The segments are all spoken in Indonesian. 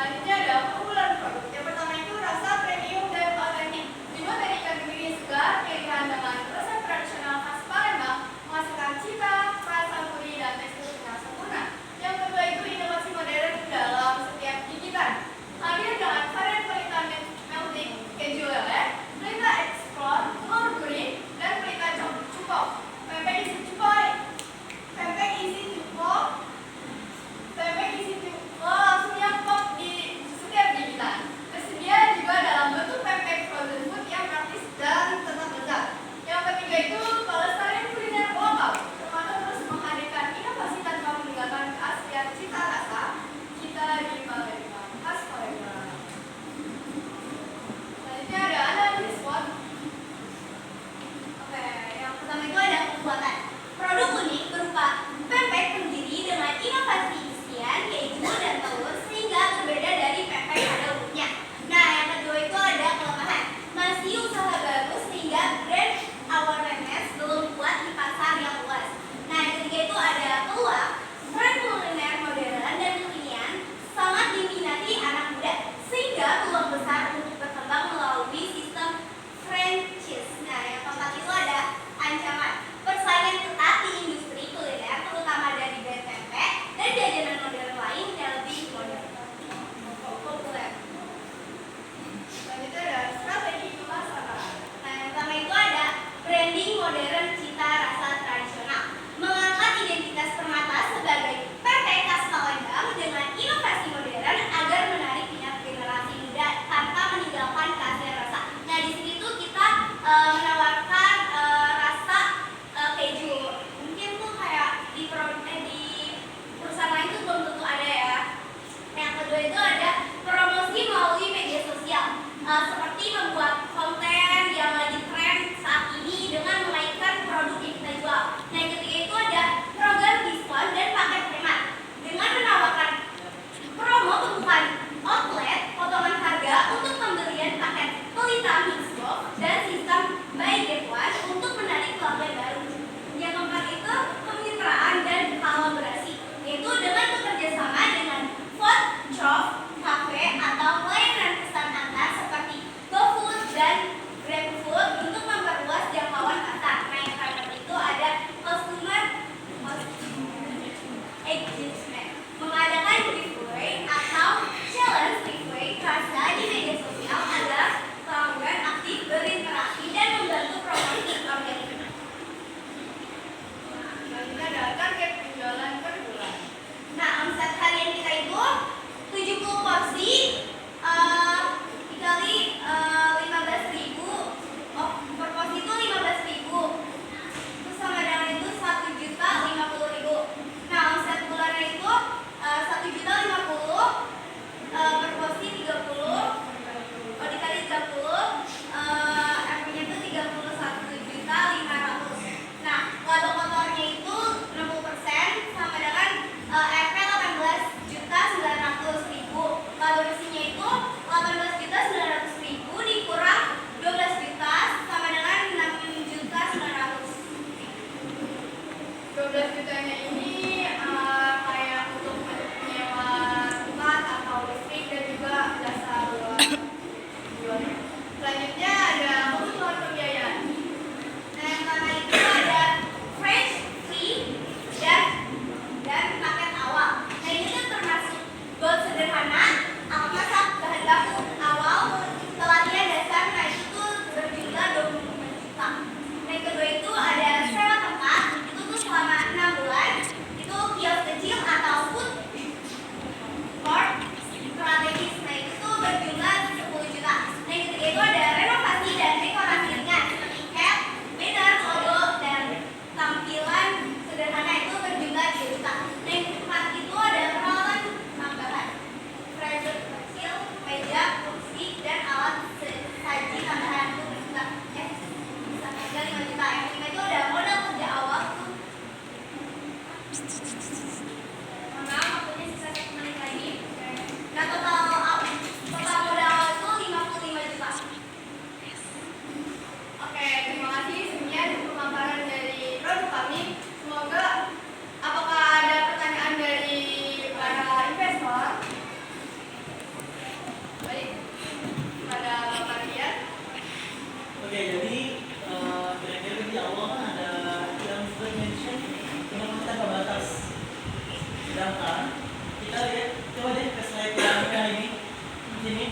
Selanjutnya ada keunggulan produk. Yang pertama itu rasa premium dan otentik. Dibuat dari ikan tenggiri segar, pilihan dengan resep tradisional khas Palembang, menghasilkan cita, rasa gurih, dan tekstur yang sempurna. Yang kedua itu inovasi modern dalam setiap gigitan. Hadir dengan varian pelita melting keju lele, pelita explore, telur gurih, dan pelita cuko. Pempek isi cuko, pempek isi cuko langsung nyangkok di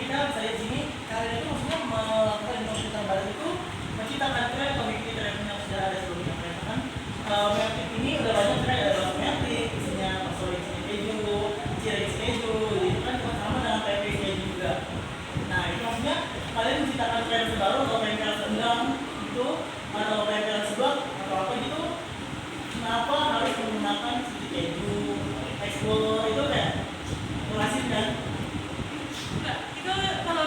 kita bisa lihat sini kalian itu maksudnya melakukan inovasi terbaru itu menciptakan tren atau mengikuti tren yang sudah ada sebelumnya. Kan meyatik ini udah banyak tren, ada meyatik isinya bakso isinya keju, cireng isi keju, itu kan sama dengan pempek keju juga. Nah itu maksudnya kalian menciptakan tren baru atau pempek rendang gitu atau pempek seblak atau apa gitu. Kenapa harus menggunakan isi keju? Explore itu kayak klasik kan? Enggak, itu kalau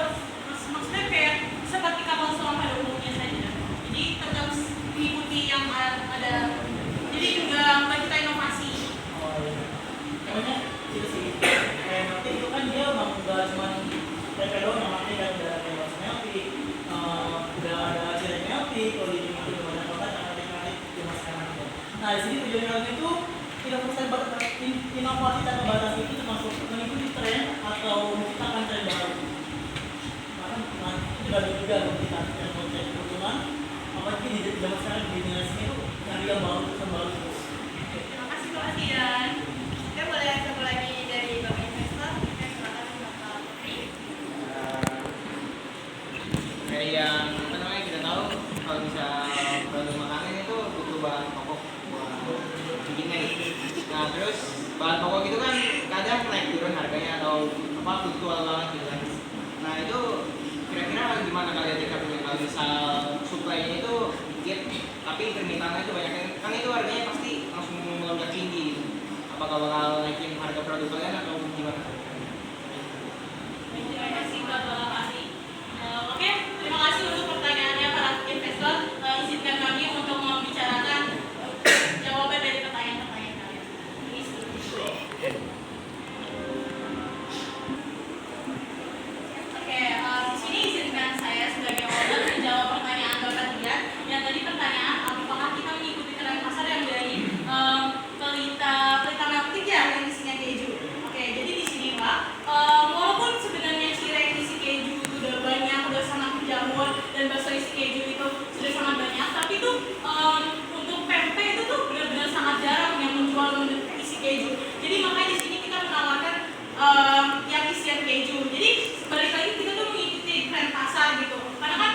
maksudnya kayak seperti kapal selam pada umumnya saja. Jadi tetap mengikuti yang ada. Jadi enggak kita inovasi. Oh iya. Namanya itu sih. Kayak nanti itu kan dia emang nggak cuma PP doang yang mati kan udah kayak bakso melty, udah ada cireng melty, kalau di itu udah banyak banget yang mati di masa sekarang itu. Nah di sini tujuannya itu inovasi tanpa batas itu termasuk mengikuti tren atau menciptakan tren baru. Maka itu juga menciptakan tren keuntungan. Apalagi di zaman sekarang di generasi itu cari yang baru terus. Terima kasih Pak Ian. Oke, boleh satu lagi dari Bapak Investor. Oke, silakan Bapak Putri. Kayak yang apa namanya kita tahu kalau bisa produk makanan itu butuh bahan pokok buat bikinnya gitu. Nah terus bahan pokok itu kan kadang naik turun harganya atau apa fluktual banget gitu kan. Nah itu kira-kira gimana kalian menyikapinya kalau misal supply-nya itu dikit tapi permintaannya itu banyak kan itu harganya pasti langsung melonjak tinggi gitu. Apakah bakal naikin harga produk kalian atau gimana? Terima kasih Bapak Asri. Oke, terima kasih untuk pertanyaannya para investor. Izinkan kami untuk membicarakan jawaban dari pertanyaan-pertanyaan kalian. Oke, di sini izinkan saya sebagai owner menjawab pertanyaan Bapak Dian. Yang tadi pertanyaan, apakah kita mengikuti tren pasar yang dari pelita meltik ya yang isinya keju. Oke, jadi di sini Pak, walaupun sebenarnya cireng isi keju itu udah banyak, udah sangat menjamur dan bakso isi keju itu sudah sangat banyak, tapi tuh untuk pempek itu tuh benar-benar sangat jarang yang menjual isi keju. Jadi makanya di sini kita menawarkan yang isian keju. Jadi balik lagi kita tuh mengikuti tren pasar gitu. Karena kan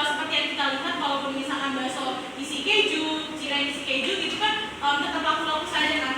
seperti yang kita lihat walaupun misalkan bakso isi keju, cireng isi keju gitu kan tetap laku-laku saja kan.